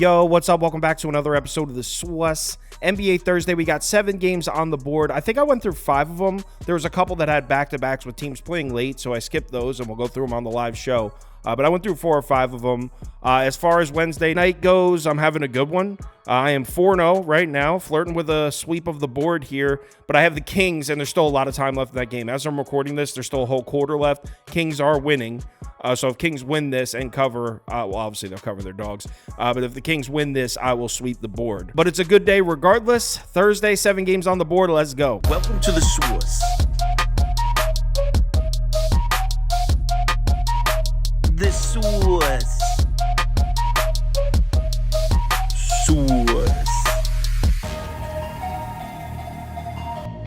Yo, what's up? Welcome back to another episode of the SWUS. NBA Thursday, we got 7 games on the board. I think I went through 5 of them. There was a couple that had back-to-backs with teams playing late, so I skipped those, and we'll go through them on the live show. But I went through 4 or 5 of them. As far as Wednesday night goes, I'm having a good one. I am 4-0 right now, flirting with a sweep of the board here. But I have the Kings, and there's still a lot of time left in that game. As I'm recording this, there's still a whole quarter left. Kings are winning. So if Kings win this and cover, well, obviously they'll cover their dogs. But if the Kings win this, I will sweep the board. But it's a good day regardless. Thursday, 7 games on the board. Let's go. Welcome to the SWUS. The SWUS. SWUS.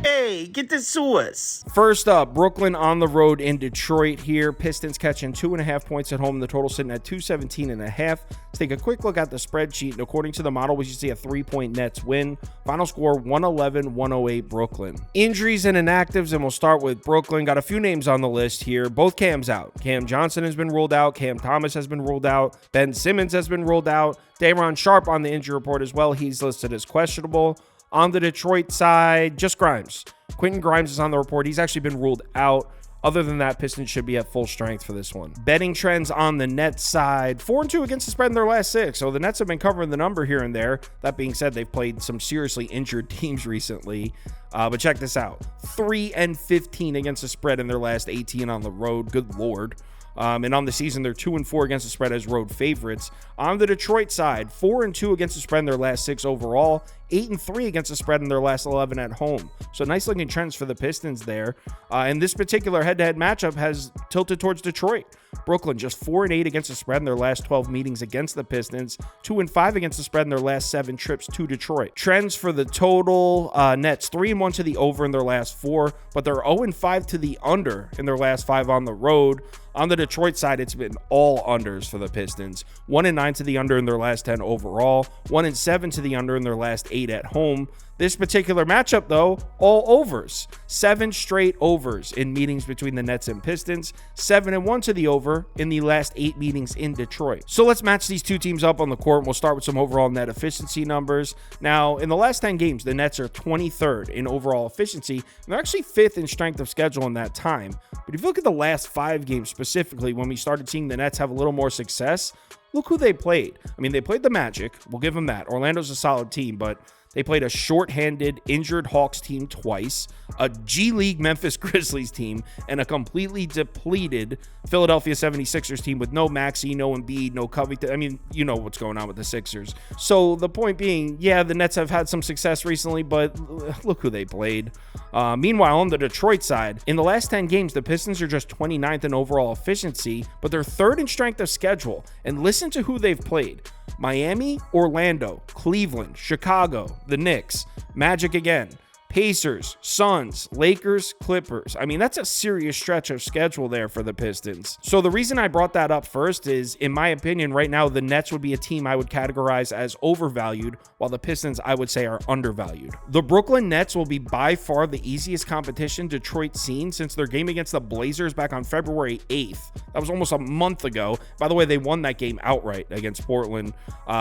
Hey, get the SWUS. First up, Brooklyn on the road in Detroit here. Pistons catching 2.5 points at home. The total sitting at 217.5. Let's take a quick look at the spreadsheet. And according to the model, we should see a 3-point Nets win. Final score 111-108 Brooklyn. Injuries and inactives, and we'll start with Brooklyn. Got a few names on the list here. Both Cam's out. Cam Johnson has been ruled out. Cam Thomas has been ruled out. Ben Simmons has been ruled out. Day'Ron Sharpe on the injury report as well. He's listed as questionable. On the Detroit side, just Grimes. Quentin Grimes is on the report. He's actually been ruled out. Other than that, Pistons should be at full strength for this one. Betting trends on the Nets side, 4-2 against the spread in their last 6. So the Nets have been covering the number here and there. That being said, they've played some seriously injured teams recently. But check this out. 3-15 against the spread in their last 18 on the road. Good Lord. And on the season, they're 2-4 against the spread as road favorites. On the Detroit side, 4-2 against the spread in their last 6 overall, 8-3 against the spread in their last 11 at home. So nice looking trends for the Pistons there. And this particular head-to-head matchup has tilted towards Detroit. Brooklyn just 4-8 against the spread in their last 12 meetings against the Pistons, 2-5 against the spread in their last 7 trips to Detroit. Trends for the total, Nets 3-1 to the over in their last 4, but they're 0-5 to the under in their last 5 on the road. On the Detroit side, it's been all unders for the Pistons. 1-9 to the under in their last 10 overall. 1-7 to the under in their last 8 at home. This particular matchup, though, all overs. 7 straight overs in meetings between the Nets and Pistons. 7-1 to the over in the last 8 meetings in Detroit. So let's match these two teams up on the court. We'll start with some overall net efficiency numbers. Now, in the last 10 games, the Nets are 23rd in overall efficiency. And they're actually 5th in strength of schedule in that time. But if you look at the last 5 games specifically, when we started seeing the Nets have a little more success, look who they played. I mean, they played the Magic. We'll give them that. Orlando's a solid team, but they played a shorthanded, injured Hawks team twice, a G League Memphis Grizzlies team, and a completely depleted Philadelphia 76ers team with no Maxey, no Embiid, no Covington. I mean, you know what's going on with the Sixers. So the point being, yeah, the Nets have had some success recently, but look who they played. Meanwhile, on the Detroit side, in the last 10 games, the Pistons are just 29th in overall efficiency, but they're 3rd in strength of schedule. And listen to who they've played. Miami, Orlando, Cleveland, Chicago, the Knicks, Magic again, Pacers, Suns, Lakers, Clippers. I mean, that's a serious stretch of schedule there for the Pistons. So the reason I brought that up first is, in my opinion, right now, the Nets would be a team I would categorize as overvalued, while the Pistons, I would say, are undervalued. The Brooklyn Nets will be by far the easiest competition Detroit's seen since their game against the Blazers back on February 8th. That was almost a month ago. By the way, they won that game outright against Portland.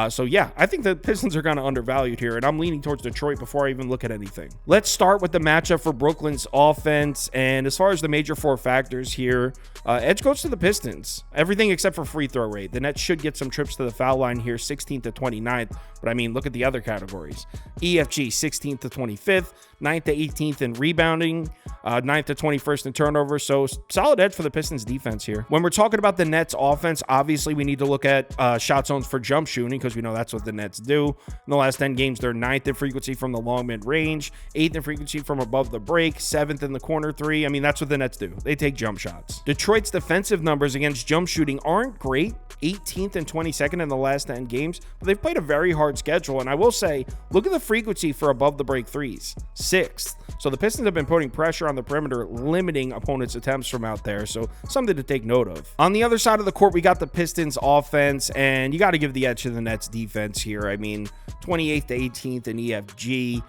So yeah, I think the Pistons are kind of undervalued here, and I'm leaning towards Detroit before I even look at anything. Let's start with the matchup for Brooklyn's offense. And as far as the major 4 factors here, edge goes to the Pistons. Everything except for free throw rate. The Nets should get some trips to the foul line here, 16th to 29th. But I mean, look at the other categories. EFG, 16th to 25th, 9th to 18th in rebounding, 9th to 21st in turnovers. So solid edge for the Pistons defense here. When we're talking about the Nets offense, obviously we need to look at shot zones for jump shooting, because we know that's what the Nets do. In the last 10 games, they're 9th in frequency from the long mid range, 8th in frequency from above the break, 7th in the corner 3. I mean, that's what the Nets do. They take jump shots. Detroit's defensive numbers against jump shooting aren't great. 18th and 22nd in the last 10 games, but they've played a very hard schedule. And I will say, look at the frequency for above the break 3s, 6th. So the Pistons have been putting pressure on the perimeter, limiting opponents' attempts from out there. So something to take note of. On the other side of the court, we got the Pistons offense, and you got to give the edge to the Nets defense here. I mean, 28th to 18th in EFG,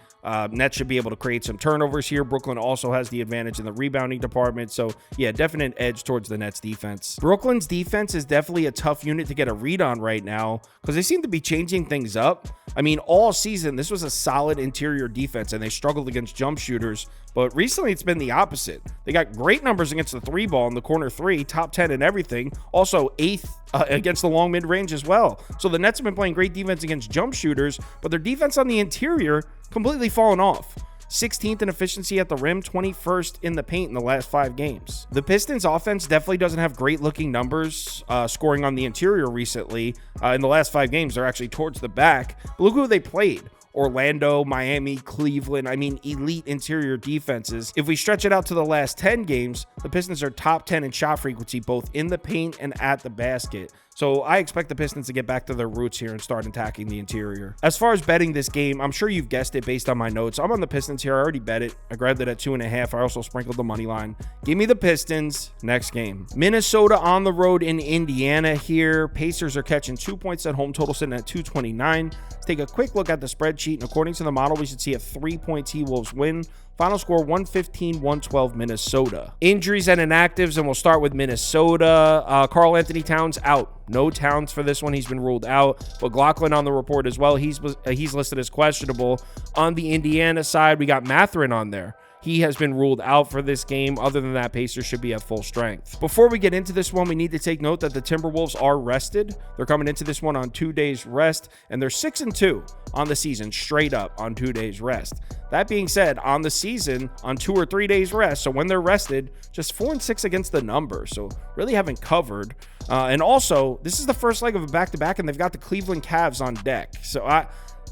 Nets should be able to create some turnovers here. Brooklyn also has the advantage in the rebounding department. So, yeah, definite edge towards the Nets defense. Brooklyn's defense is definitely a tough unit to get a read on right now because they seem to be changing things up. I mean, all season, this was a solid interior defense, and they struggled against jump shooters. But recently, it's been the opposite. They got great numbers against the three ball in the corner three, top 10 and everything. Also, 8th against the long mid-range as well. So the Nets have been playing great defense against jump shooters, but their defense on the interior completely fallen off. 16th in efficiency at the rim, 21st in the paint in the last 5 games. The Pistons offense definitely doesn't have great looking numbers scoring on the interior recently. In the last 5 games, they're actually towards the back. But look who they played. Orlando, Miami, Cleveland. I mean, elite interior defenses. If we stretch it out to the last 10 games, the Pistons are top 10 in shot frequency, both in the paint and at the basket. So I expect the Pistons to get back to their roots here and start attacking the interior. As far as betting this game, I'm sure you've guessed it based on my notes. I'm on the Pistons here. I already bet it. I grabbed it at 2.5. I also sprinkled the money line. Give me the Pistons. Next game. Minnesota on the road in Indiana here. Pacers are catching 2 points at home. Total sitting at 229. Let's take a quick look at the spreadsheet. And according to the model, we should see a 3-point T-Wolves win. Final score 115-112 Minnesota. Injuries and inactives, and we'll start with Minnesota. Karl Anthony Towns out. No Towns for this one. He's been ruled out. But McLaughlin on the report as well. He's listed as questionable. On the Indiana side, we got Mathurin on there. He has been ruled out for this game. Other than that, Pacers should be at full strength. Before we get into this one, we need to take note that the Timberwolves are rested. They're coming into this one on 2 days rest, and they're 6-2 on the season, straight up on 2 days rest. That being said, on the season, on 2 or 3 days rest, so when they're rested, just 4-6 against the number. So really haven't covered. And also, this is the first leg of a back-to-back, and they've got the Cleveland Cavs on deck. So I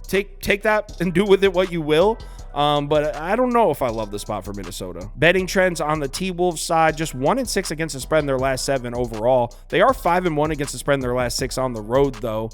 take that and do with it what you will. But I don't know if I love the spot for Minnesota. Betting trends on the T-Wolves side, just 1-6 against the spread in their last 7 overall. They are 5-1 against the spread in their last 6 on the road, though.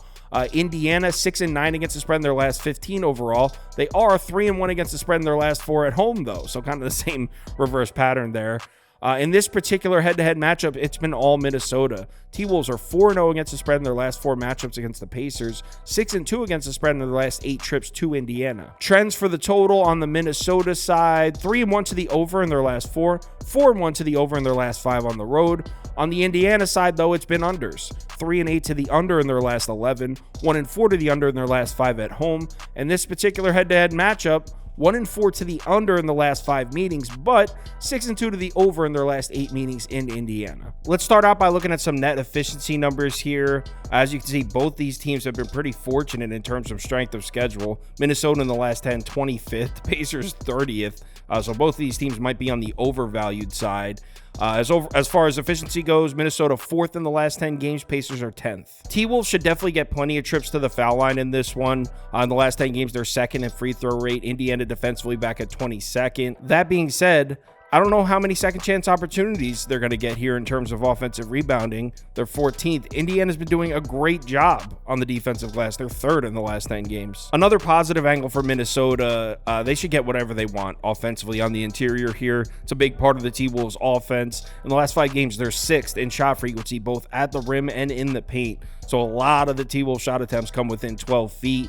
Indiana 6-9 against the spread in their last 15 overall. They are 3-1 against the spread in their last 4 at home, though. So kind of the same reverse pattern there. In this particular head-to-head matchup, it's been all Minnesota. T-Wolves are 4-0 against the spread in their last 4 matchups against the Pacers, 6-2 against the spread in their last 8 trips to Indiana. Trends for the total on the Minnesota side, 3-1 to the over in their last 4, 4-1 to the over in their last 5 on the road. On the Indiana side, though, it's been unders, 3-8 to the under in their last 11, 1-4 to the under in their last 5 at home. And this particular head-to-head matchup, 1-4 to the under in the last 5 meetings, but 6-2 to the over in their last 8 meetings in Indiana. Let's start out by looking at some net efficiency numbers here. As you can see, both these teams have been pretty fortunate in terms of strength of schedule. Minnesota in the last 10, 25th, Pacers 30th. So both of these teams might be on the overvalued side. As far as efficiency goes, Minnesota 4th in the last 10 games, Pacers are 10th. T-Wolves should definitely get plenty of trips to the foul line in this one. In the last 10 games, they're 2nd in free throw rate. Indiana defensively back at 22nd. That being said, I don't know how many second chance opportunities they're going to get here in terms of offensive rebounding. They're 14th. Indiana's been doing a great job on the defensive glass. They're 3rd in the last 10 games. Another positive angle for Minnesota, they should get whatever they want offensively on the interior here. It's a big part of the T-Wolves offense. In the last 5 games, they're 6th in shot frequency, both at the rim and in the paint. So a lot of the T-Wolves shot attempts come within 12 feet.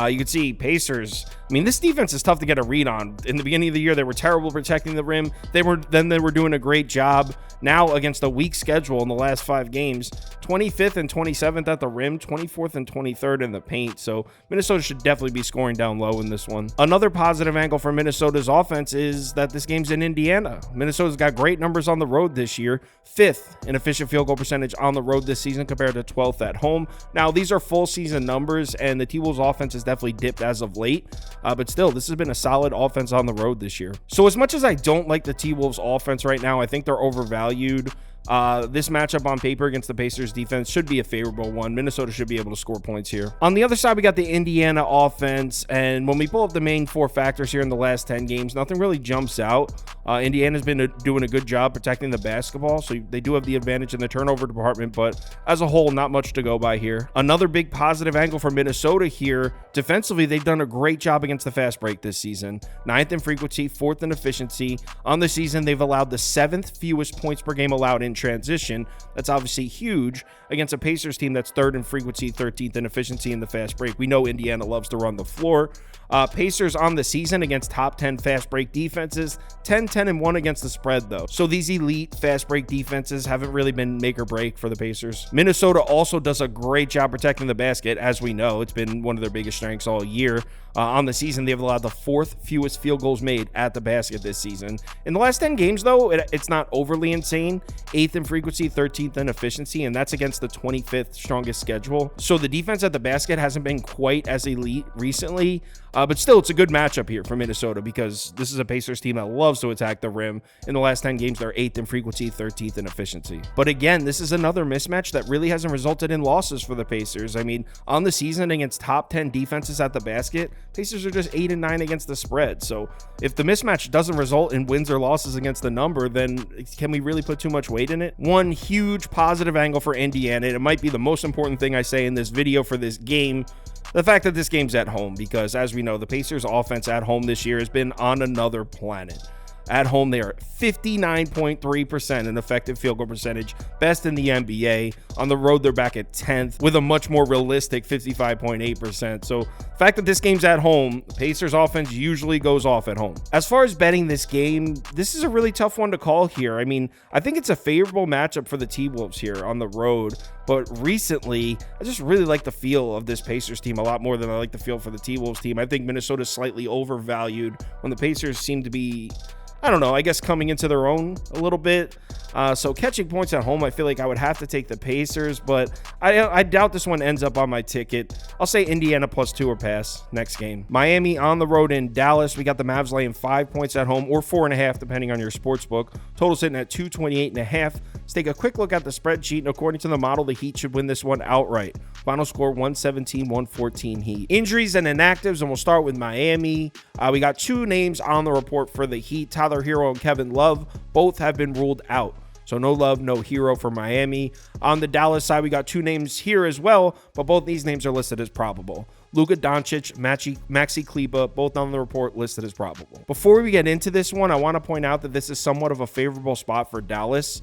You can see Pacers. I mean, this defense is tough to get a read on. In the beginning of the year, they were terrible protecting the rim. They were doing a great job. Now, against a weak schedule in the last 5 games, 25th and 27th at the rim, 24th and 23rd in the paint. So Minnesota should definitely be scoring down low in this one. Another positive angle for Minnesota's offense is that this game's in Indiana. Minnesota's got great numbers on the road this year. 5th in efficient field goal percentage on the road this season compared to 12th at home. Now, these are full season numbers, and the T-Wolves offense has definitely dipped as of late. But still, this has been a solid offense on the road this year. So as much as I don't like the T-Wolves offense right now, I think they're overvalued. This matchup on paper against the Pacers defense should be a favorable one. Minnesota should be able to score points here. On the other side, we got the Indiana offense, and when we pull up the main 4 factors here in the last 10 games, nothing really jumps out. Indiana's been doing a good job protecting the basketball, so they do have the advantage in the turnover department, but as a whole, not much to go by here. Another big positive angle for Minnesota here, defensively, they've done a great job against the fast break this season. 9th in frequency, 4th in efficiency. On the season, they've allowed the 7th fewest points per game allowed in transition. That's obviously huge against a Pacers team that's 3rd in frequency, 13th in efficiency in the fast break. We know Indiana loves to run the floor. Pacers on the season against top 10 fast break defenses, 10-10-1 against the spread though. So these elite fast break defenses haven't really been make or break for the Pacers. Minnesota also does a great job protecting the basket. As we know, it's been one of their biggest strengths all year. On the season, they've allowed the 4th fewest field goals made at the basket this season. In the last 10 games, though, it's not overly insane. 8th in frequency, 13th in efficiency, and that's against the 25th strongest schedule. So the defense at the basket hasn't been quite as elite recently, but still, it's a good matchup here for Minnesota because this is a Pacers team that loves to attack the rim. In the last 10 games, they're 8th in frequency, 13th in efficiency. But again, this is another mismatch that really hasn't resulted in losses for the Pacers. I mean, on the season against top 10 defenses at the basket, Pacers are just 8-9 against the spread. So if the mismatch doesn't result in wins or losses against the number, then can we really put too much weight in it? One huge positive angle for Indiana, it might be the most important thing I say in this video for this game, the fact that this game's at home, because as we know, the Pacers offense at home this year has been on another planet. At home, they are 59.3% in effective field goal percentage, best in the NBA. On the road, they're back at 10th with a much more realistic 55.8%. So the fact that this game's at home, the Pacers offense usually goes off at home. As far as betting this game, this is a really tough one to call here. I mean, I think it's a favorable matchup for the T-Wolves here on the road. But recently, I just really like the feel of this Pacers team a lot more than I like the feel for the T-Wolves team. I think Minnesota's slightly overvalued when the Pacers seem to be, I don't know, I guess coming into their own a little bit. So catching points at home, I feel like I would have to take the Pacers, but I doubt this one ends up on my ticket. I'll say Indiana +2 or pass next game. Miami on the road in Dallas. We got the Mavs laying 5 points at home or 4.5 depending on your sports book. Total sitting at 228.5. Let's take a quick look at the spreadsheet, and according to the model, the Heat should win this one outright. Final score 117-114 Heat. Injuries and inactives, and we'll start with Miami. We got 2 names on the report for the Heat. Tyler Hero and Kevin Love both have been ruled out. So no Love, no Hero for Miami. On the Dallas side, we got 2 names here as well, but both these names are listed as probable. Luka Doncic, Maxi Kleber, both on the report listed as probable. Before we get into this one, I want to point out that this is somewhat of a favorable spot for Dallas.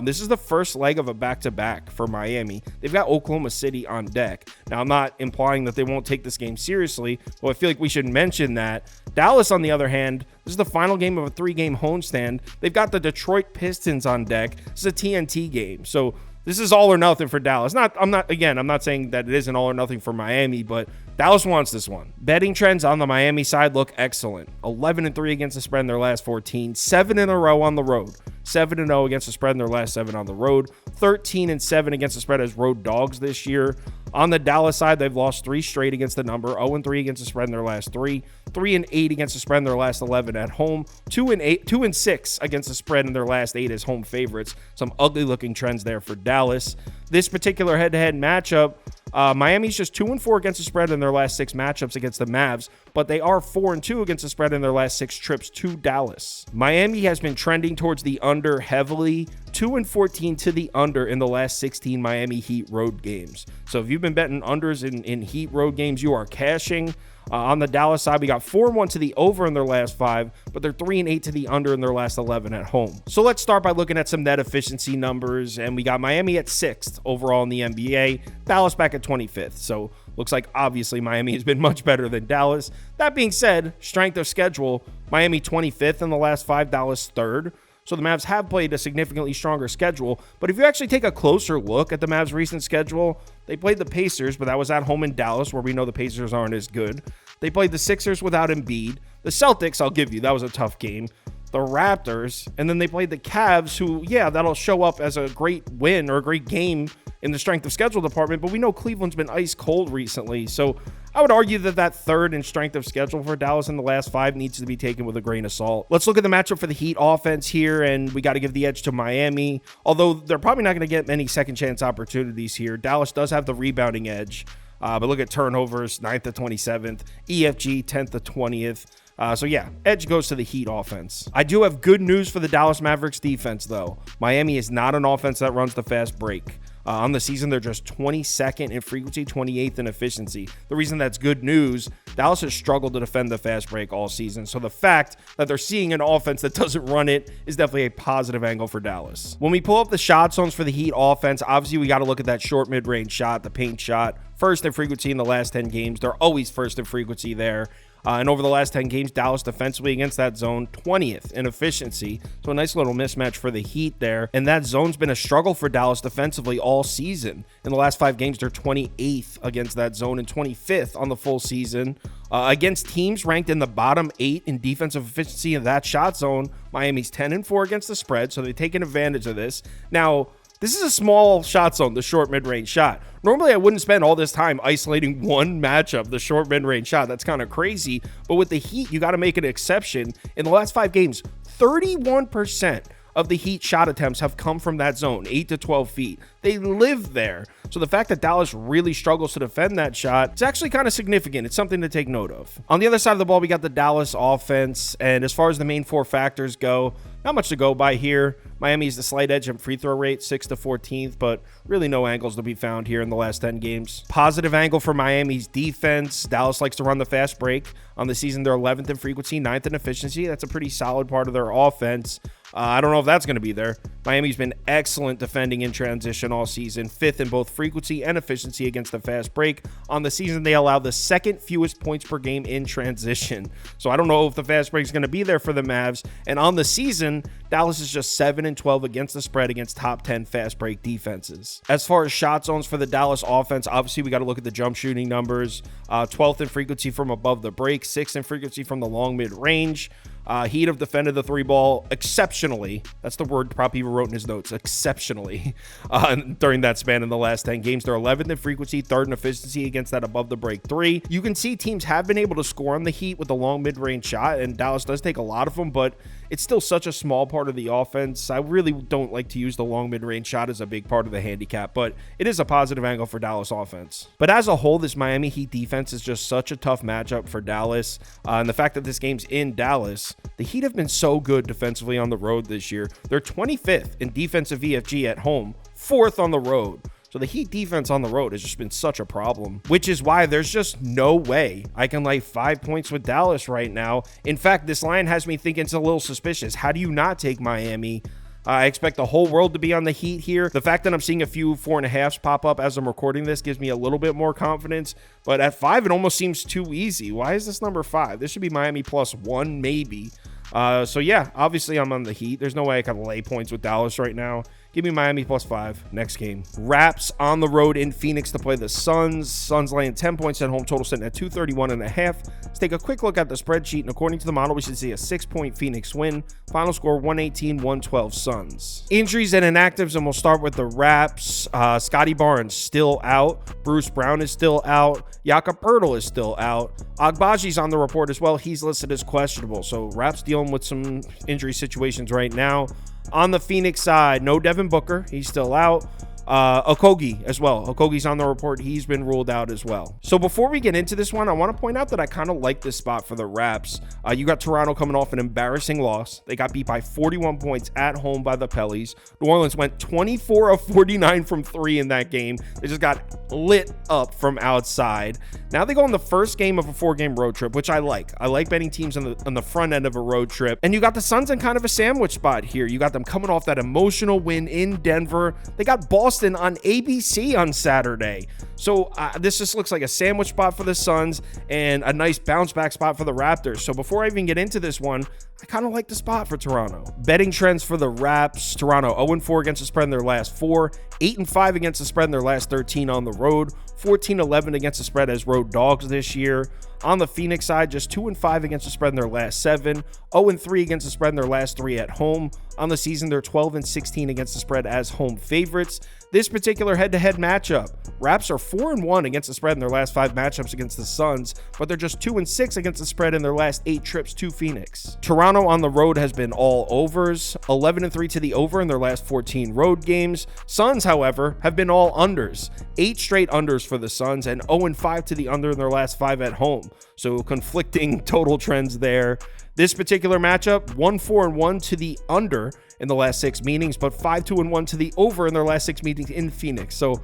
This is the first leg of a back-to-back for Miami. They've got Oklahoma City on deck. Now, I'm not implying that they won't take this game seriously, but I feel like we should mention that. Dallas, on the other hand, this is the final game of a 3-game homestand. They've got the Detroit Pistons on deck. This is a TNT game. So this is all or nothing for Dallas. I'm not saying that it isn't all or nothing for Miami, but Dallas wants this one. Betting trends on the Miami side look excellent. 11-3 against the spread in their last 14, 7 in a row on the road. 7-0 against the spread in their last 7 on the road. 13-7 against the spread as road dogs this year. On the Dallas side, they've lost 3 straight against the number. 0-3 against the spread in their last 3. 3-8 against the spread in their last 11 at home. 2-6 against the spread in their last 8 as home favorites. Some ugly looking trends there for Dallas. This particular head-to-head matchup, Miami's just 2-4 against the spread in their last 6 matchups against the Mavs, but they are 4-2 against the spread in their last 6 trips to Dallas. Miami has been trending towards the under heavily, 2-14 to the under in the last 16 Miami Heat road games. So if you've been betting unders in Heat road games, you are cashing. On the Dallas side, we got 4-1 to the over in their last 5, but they're 3-8 to the under in their last 11 at home. So let's start by looking at some net efficiency numbers, and we got Miami at 6th overall in the NBA, Dallas back at 25th. So looks like obviously Miami has been much better than Dallas. That being said, strength of schedule, Miami 25th in the last 5, Dallas 3rd. So the Mavs have played a significantly stronger schedule. But if you actually take a closer look at the Mavs' recent schedule, they played the Pacers, but that was at home in Dallas, where we know the Pacers aren't as good. They played the Sixers without Embiid. The Celtics, I'll give you, that was a tough game. The Raptors, and then they played the Cavs, who, yeah, that'll show up as a great win or a great game in the strength of schedule department, but we know Cleveland's been ice cold recently. So I would argue that 3rd in strength of schedule for Dallas in the last 5 needs to be taken with a grain of salt. Let's look at the matchup for the Heat offense here, and we got to give the edge to Miami. Although they're probably not going to get many second chance opportunities here. Dallas does have the rebounding edge, but look at turnovers, 9th to 27th, EFG 10th to 20th. So yeah, edge goes to the Heat offense. I do have good news for the Dallas Mavericks defense, though. Miami is not an offense that runs the fast break. On the season, they're just 22nd in frequency, 28th in efficiency. The reason that's good news, Dallas has struggled to defend the fast break all season. So the fact that they're seeing an offense that doesn't run it is definitely a positive angle for Dallas. When we pull up the shot zones for the Heat offense, obviously we got to look at that short mid-range shot, the paint shot. First in frequency in the last 10 games. They're always first in frequency there. And over the last 10 games, Dallas defensively against that zone, 20th in efficiency. So a nice little mismatch for the Heat there. And that zone's been a struggle for Dallas defensively all season. In the last 5 games, they're 28th against that zone and 25th on the full season. Against teams ranked in the bottom 8 in defensive efficiency in that shot zone, Miami's 10-4 against the spread, so they're taking advantage of this. Now, this is a small shot zone, the short mid-range shot. Normally, I wouldn't spend all this time isolating one matchup, the short mid-range shot. That's kind of crazy. But with the Heat, you got to make an exception. In the last 5 games, 31% of the Heat shot attempts have come from that zone, 8 to 12 feet. They live there. So the fact that Dallas really struggles to defend that shot, it's actually kind of significant. It's something to take note of. On the other side of the ball, we got the Dallas offense. And as far as the main 4 factors go, not much to go by here. Miami's the slight edge in free throw rate, 6th to 14th, but really no angles to be found here in the last 10 games. Positive angle for Miami's defense. Dallas likes to run the fast break. On the season, they're 11th in frequency, 9th in efficiency. That's a pretty solid part of their offense. I don't know if that's going to be there. Miami's been excellent defending in transition all season, 5th in both frequency and efficiency against the fast break. On the season, they allow the 2nd fewest points per game in transition. So I don't know if the fast break is going to be there for the Mavs. And on the season, Dallas is just 7-12 against the spread against top 10 fast break defenses. As far as shot zones for the Dallas offense, obviously we got to look at the jump shooting numbers. 12th in frequency from above the break, 6th in frequency from the long mid range. Heat have defended the 3-ball exceptionally. That's the word Prop even wrote in his notes, exceptionally, during that span in the last 10 games. They're 11th in frequency, 3rd in efficiency against that above the break 3. You can see teams have been able to score on the Heat with the long mid-range shot, and Dallas does take a lot of them, but it's still such a small part of the offense. I really don't like to use the long mid-range shot as a big part of the handicap, but it is a positive angle for Dallas offense. But as a whole, this Miami Heat defense is just such a tough matchup for Dallas, and the fact that this game's in Dallas, the Heat have been so good defensively on the road this year. They're 25th in defensive VFG at home, 4th on the road. So the Heat defense on the road has just been such a problem, which is why there's just no way I can lay 5 points with Dallas right now. In fact, this line has me thinking it's a little suspicious. How do you not take Miami? I expect the whole world to be on the Heat here. The fact that I'm seeing a few 4.5s pop up as I'm recording this gives me a little bit more confidence. But at 5, it almost seems too easy. Why is this number 5? This should be Miami +1, maybe. So yeah, obviously I'm on the Heat. There's no way I can lay points with Dallas right now. Give me Miami +5 next game. Raps on the road in Phoenix to play the Suns. Suns laying 10 points at home, total sitting at 231.5. Let's take a quick look at the spreadsheet, and according to the model, we should see a 6-point Phoenix win. Final score 118-112 Suns. Injuries and inactives, and we'll start with the Raps. Scotty Barnes still out. Bruce Brown is still out. Jakob Poeltl is still out. Agbaji's on the report as well. He's listed as questionable. So Raps dealing with some injury situations right now. On the Phoenix side, no Devin Booker. He's still out. Okogie as well. Okogie's on the report. He's been ruled out as well. So before we get into this one, I want to point out that I kind of like this spot for the Raps. You got Toronto coming off an embarrassing loss. They got beat by 41 points at home by the Pellies. New Orleans went 24 of 49 from 3 in that game. They just got lit up from outside. Now they go on the first game of a 4-game road trip, which I like. I like betting teams on the front end of a road trip. And you got the Suns in kind of a sandwich spot here. You got them coming off that emotional win in Denver. They got Boston on ABC on Saturday. So this just looks like a sandwich spot for the Suns and a nice bounce back spot for the Raptors. So before I even get into this one, I kind of like the spot for Toronto. Betting trends for the Raps. Toronto 0-4 against the spread in their last 4, 8-5 against the spread in their last 13 on the road, 14-11 against the spread as road dogs this year. On the Phoenix side, just 2-5 against the spread in their last 7, 0-3 against the spread in their last 3 at home. On the season, they're 12-16 against the spread as home favorites. This particular head-to-head matchup, Raps are 4-1 against the spread in their last 5 matchups against the Suns, but they're just 2-6 against the spread in their last 8 trips to Phoenix. Toronto on the road has been all overs, 11-3 to the over in their last 14 road games. Suns, however, have been all unders, 8 straight unders for the Suns, and 0-5 to the under in their last 5 at home. So conflicting total trends there. This particular matchup, 1-4-1 to the under in the last 6 meetings, but 5-2-1 to the over in their last 6 meetings in Phoenix. So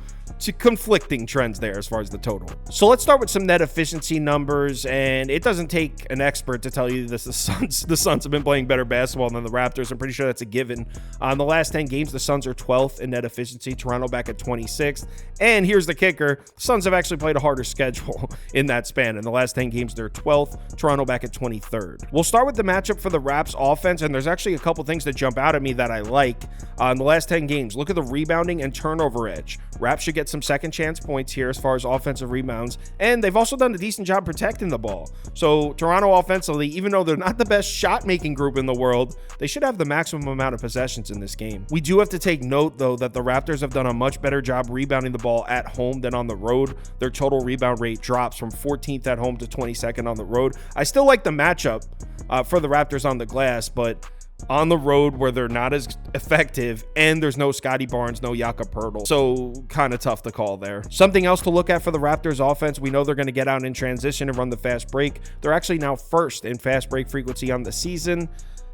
conflicting trends there as far as the total. So let's start with some net efficiency numbers, and it doesn't take an expert to tell you this. The Suns have been playing better basketball than the Raptors. I'm pretty sure that's a given. In the last 10 games, the Suns are 12th in net efficiency, Toronto back at 26th. And here's the kicker. The Suns have actually played a harder schedule in that span. In the last 10 games, they're 12th, Toronto back at 23rd. We'll start with the matchup for the Raps offense, and there's actually a couple things that jump out at me that I like. In the last 10 games, look at the rebounding and turnover edge. Raps should get some second chance points here as far as offensive rebounds, and they've also done a decent job protecting the ball. So Toronto offensively, even though they're not the best shot making group in the world, they should have the maximum amount of possessions in this game. We do have to take note though that the Raptors have done a much better job rebounding the ball at home than on the road. Their total rebound rate drops from 14th at home to 22nd on the road. I still like the matchup for the Raptors on the glass, but on the road where they're not as effective and there's no Scotty Barnes, no Jakob Poeltl. So kind of tough to call there. Something else to look at for the Raptors offense, we know they're going to get out in transition and run the fast break. They're actually now first in fast break frequency on the season.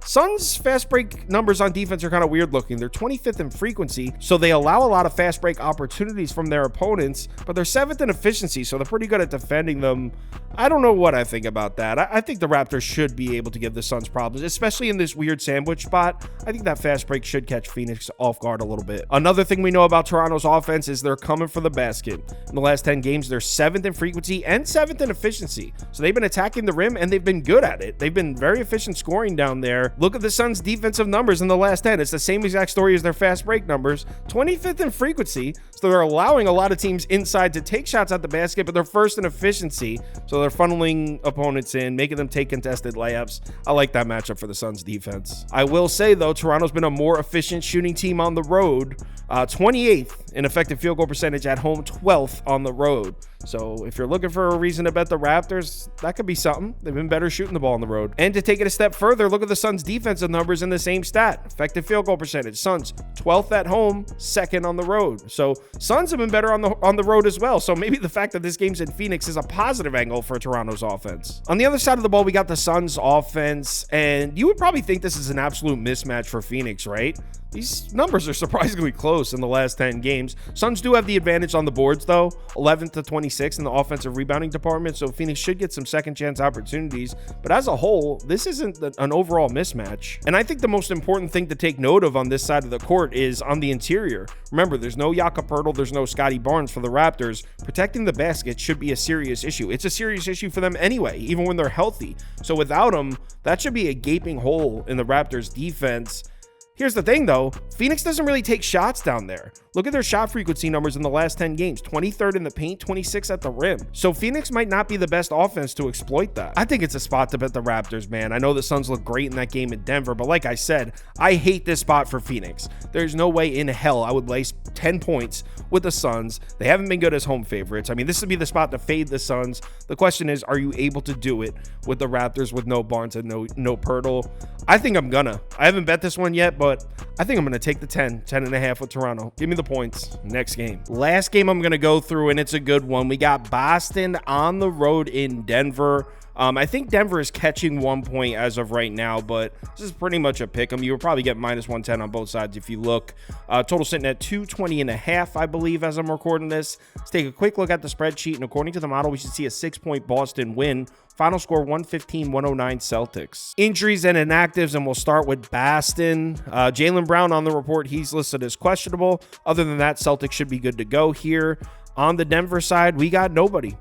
Suns fast break numbers on defense are kind of weird looking. They're 25th in frequency, so they allow a lot of fast break opportunities from their opponents, but they're 7th in efficiency, so they're pretty good at defending them. I don't know what I think about that. I think the Raptors should be able to give the Suns problems, especially in this weird sandwich spot. I think that fast break should catch Phoenix off guard a little bit. Another thing we know about Toronto's offense is they're coming for the basket. In the last 10 games, they're 7th in frequency and 7th in efficiency, so they've been attacking the rim and they've been good at it. They've been very efficient scoring down there. Look at the Suns' defensive numbers in the last 10. It's the same exact story as their fast break numbers. 25th in frequency, so they're allowing a lot of teams inside to take shots at the basket, but they're first in efficiency, so they're funneling opponents in, making them take contested layups. I like that matchup for the Suns' defense. I will say, though, Toronto's been a more efficient shooting team on the road. 28th in effective field goal percentage at home, 12th on the road. So if you're looking for a reason to bet the Raptors, that could be something. They've been better shooting the ball on the road. And to take it a step further, look at the Suns' defensive numbers in the same stat. Effective field goal percentage. Suns 12th at home, 2nd on the road. So Suns have been better on the road as well. So maybe the fact that this game's in Phoenix is a positive angle for Toronto's offense. On the other side of the ball, we got the Suns' offense, and you would probably think this is an absolute mismatch for Phoenix, right? These numbers are surprisingly close in the last 10 games. Suns do have the advantage on the boards, though, 11th to 26th in the offensive rebounding department, so Phoenix should get some second chance opportunities. But as a whole, this isn't an overall mismatch. And I think the most important thing to take note of on this side of the court is on the interior. Remember, there's no Jakob Poeltl, there's no Scotty Barnes for the Raptors. Protecting the basket should be a serious issue. It's a serious issue for them anyway, even when they're healthy. So without them, that should be a gaping hole in the Raptors' defense. Here's the thing, though. Phoenix doesn't really take shots down there. Look at their shot frequency numbers in the last 10 games. 23rd in the paint, 26th at the rim. So Phoenix might not be the best offense to exploit that. I think it's a spot to bet the Raptors, man. I know the Suns look great in that game in Denver, but like I said, I hate this spot for Phoenix. There's no way in hell I would lace 10 points with the Suns. They haven't been good as home favorites. I mean, this would be the spot to fade the Suns. The question is, are you able to do it with the Raptors with no Barnes and no Poeltl? I think I'm gonna. I haven't bet this one yet, but I think I'm going to take the 10.5 with Toronto. Give me the points. Next game. Last game I'm going to go through, and it's a good one. We got Boston on the road in Denver. I think Denver is catching 1 point as of right now, but this is pretty much a pick 'em. You will probably get minus 110 on both sides if you look. Total sitting at 220.5, I believe, as I'm recording this. Let's take a quick look at the spreadsheet, and according to the model, we should see a 6-point Boston win. Final score 115-109 Celtics. Injuries and inactives, and we'll start with Boston. Jaylen Brown on the report, he's listed as questionable. Other than that, Celtics should be good to go here. On the Denver side, we got nobody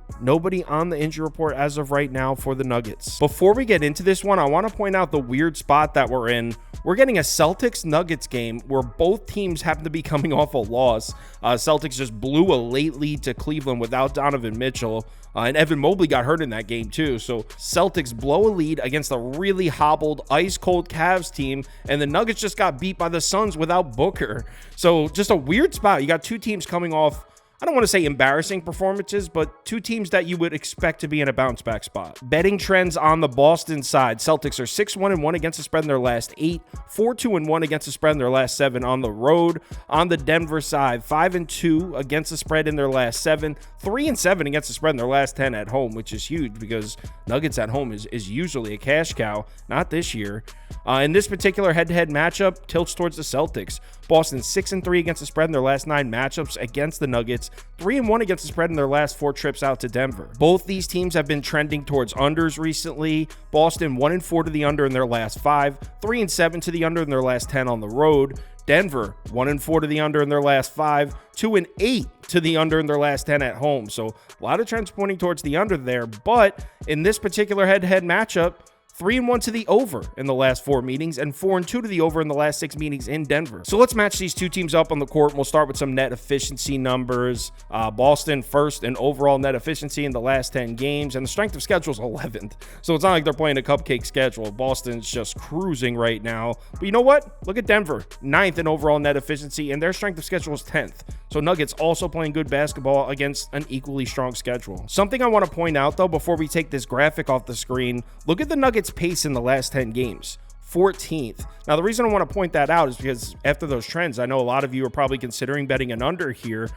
on the injury report as of right now for the Nuggets. Before we get into this one, I want to point out the weird spot that we're in. We're getting a Celtics Nuggets game where both teams happen to be coming off a loss. Celtics just blew a late lead to Cleveland without Donovan Mitchell. And Evan Mobley got hurt in that game too. So Celtics blow a lead against a really hobbled, ice-cold Cavs team. And the Nuggets just got beat by the Suns without Booker. So just a weird spot. You got two teams coming off, I don't want to say embarrassing performances, but two teams that you would expect to be in a bounce back spot. Betting trends on the Boston side. Celtics are 6-1-1 against the spread in their last 8, 4-2-1 against the spread in their last 7 on the road. On the Denver side, 5-2 against the spread in their last 7, 3-7 against the spread in their last 10 at home, which is huge because Nuggets at home is usually a cash cow, not this year. In this particular head-to-head matchup, tilts towards the Celtics. Boston 6-3 against the spread in their last 9 matchups against the Nuggets, 3-1 against the spread in their last 4 trips out to Denver. Both these teams have been trending towards unders recently. Boston 1-4 to the under in their last 5, 3-7 to the under in their last 10 on the road. Denver 1-4 to the under in their last 5, 2-8 to the under in their last 10 at home. So a lot of trends pointing towards the under there, but in this particular head-to-head matchup, 3-1 to the over in the last 4 meetings and 4-2 to the over in the last 6 meetings in Denver. So let's match these two teams up on the court. We'll start with some net efficiency numbers. Boston first in overall net efficiency in the last 10 games, and the strength of schedule is 11th. So it's not like they're playing a cupcake schedule. Boston's just cruising right now. But you know what? Look at Denver, 9th in overall net efficiency, and their strength of schedule is 10th. So Nuggets also playing good basketball against an equally strong schedule. Something I want to point out, though, before we take this graphic off the screen, look at the Nuggets' pace in the last 10 games. 14th. Now, the reason I want to point that out is because after those trends, I know a lot of you are probably considering betting an under here.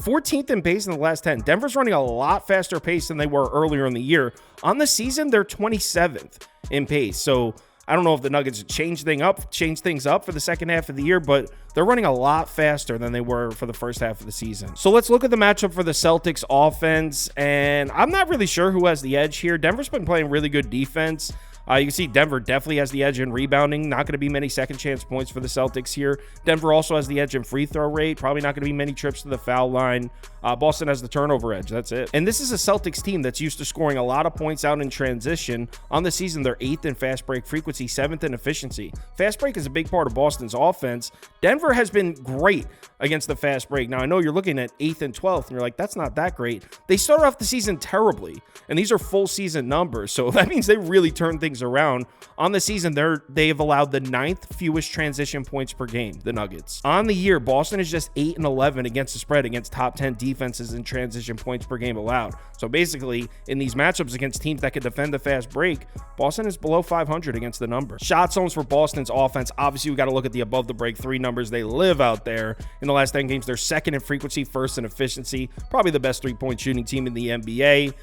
14th in pace in the last 10. Denver's running a lot faster pace than they were earlier in the year. On the season, they're 27th in pace. So I don't know if the Nuggets change things up for the second half of the year, but they're running a lot faster than they were for the first half of the season. So let's look at the matchup for the Celtics offense, and I'm not really sure who has the edge here. Denver's been playing really good defense. You can see Denver definitely has the edge in rebounding. Not going to be many second chance points for the Celtics here. Denver also has the edge in free throw rate. Probably not going to be many trips to the foul line. Boston has the turnover edge. That's it. And this is a Celtics team that's used to scoring a lot of points out in transition. On the season, they're 8th in fast break frequency, 7th in efficiency. Fast break is a big part of Boston's offense. Denver has been great against the fast break. Now, I know you're looking at 8th and 12th, and you're like, that's not that great. They started off the season terribly, and these are full season numbers. So that means they really turned things around. On the season, they have allowed the 9th fewest transition points per game, the Nuggets. On the year, Boston is just 8 and 11 against the spread against top 10 defenses in transition points per game allowed. So basically, in these matchups against teams that can defend the fast break, Boston is below 500 against the number. Shot zones for Boston's offense. Obviously, we got to look at the above the break 3 numbers. They live out there. In the last 10 games, they're 2nd in frequency, 1st in efficiency. Probably the best 3-point shooting team in the NBA.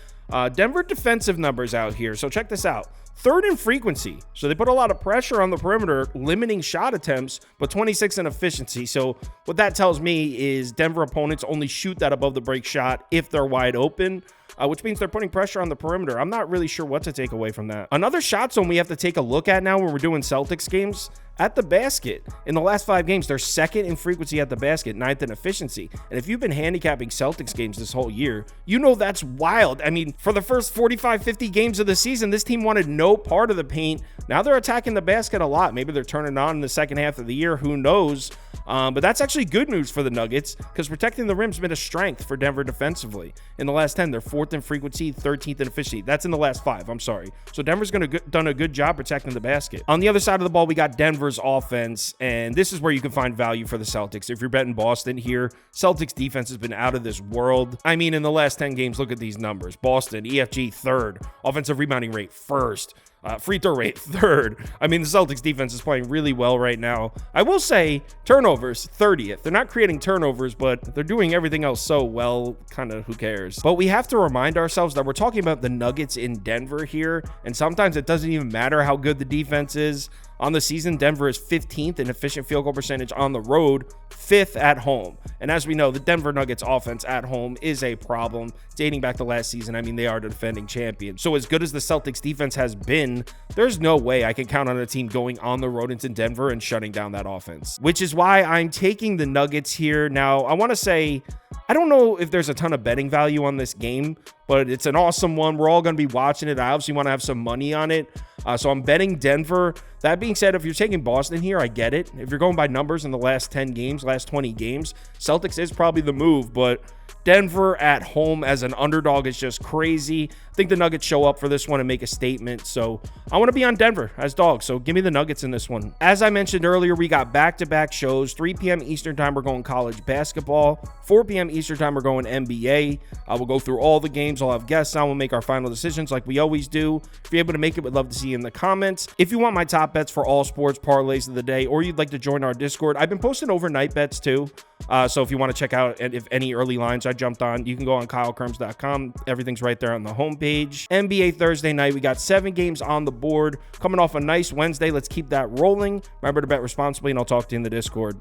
Denver defensive numbers out here. So check this out. 3rd in frequency. So they put a lot of pressure on the perimeter, limiting shot attempts, but 26th in efficiency. So what that tells me is Denver opponents only shoot that above the break shot if they're wide open, which means they're putting pressure on the perimeter. I'm not really sure what to take away from that. Another shot zone we have to take a look at now when we're doing Celtics games, at the basket. In the last 5 games, they're 2nd in frequency at the basket, 9th in efficiency. And if you've been handicapping Celtics games this whole year, you know that's wild. I mean, for the first 45, 50 games of the season, this team wanted no part of the paint. Now they're attacking the basket a lot. Maybe they're turning on in the second half of the year. Who knows? But that's actually good news for the Nuggets because protecting the rim's been a strength for Denver defensively. In the last 10, they're 4th in frequency, 13th in efficiency. That's in the last 5. I'm sorry. So Denver's done a good job protecting the basket. On the other side of the ball, we got Denver's offense, and this is where you can find value for the Celtics. If you're betting Boston here, Celtics defense has been out of this world. I mean, in the last 10 games, look at these numbers. Boston, EFG 3rd, offensive rebounding rate 1st. Free throw rate 3rd. I mean, the Celtics defense is playing really well right now. I will say turnovers 30th. They're not creating turnovers, but they're doing everything else so well, kind of who cares. But we have to remind ourselves that we're talking about the Nuggets in Denver here, and sometimes it doesn't even matter how good the defense is. On the season, Denver is 15th in efficient field goal percentage on the road, 5th at home. And as we know, the Denver Nuggets offense at home is a problem dating back to last season. I mean, they are the defending champions. So as good as the Celtics defense has been, there's no way I can count on a team going on the road into Denver and shutting down that offense, which is why I'm taking the Nuggets here. Now, I want to say, I don't know if there's a ton of betting value on this game, but it's an awesome one. We're all going to be watching it. I obviously want to have some money on it. So I'm betting Denver. That being said, if you're taking Boston here, I get it. If you're going by numbers in the last 10 games, last 20 games, Celtics is probably the move, but Denver at home as an underdog is just crazy. I think the Nuggets show up for this one and make a statement. So I want to be on Denver as dogs. So give me the Nuggets in this one. As I mentioned earlier, we got back-to-back shows. 3 p.m. Eastern time, we're going college basketball. 4 p.m. Eastern time, we're going NBA. We'll go through all the games. I'll have guests on. We'll make our final decisions like we always do. If you're able to make it, we'd love to see you in the comments. If you want my top bets for all sports parlays of the day, or you'd like to join our Discord, I've been posting overnight bets too. So if you want to check out if any early lines I jumped on, you can go on KyleKirms.com. Everything's right there on the homepage. NBA Thursday night, we got 7 games on the board. Coming off a nice Wednesday, let's keep that rolling. Remember to bet responsibly, and I'll talk to you in the Discord.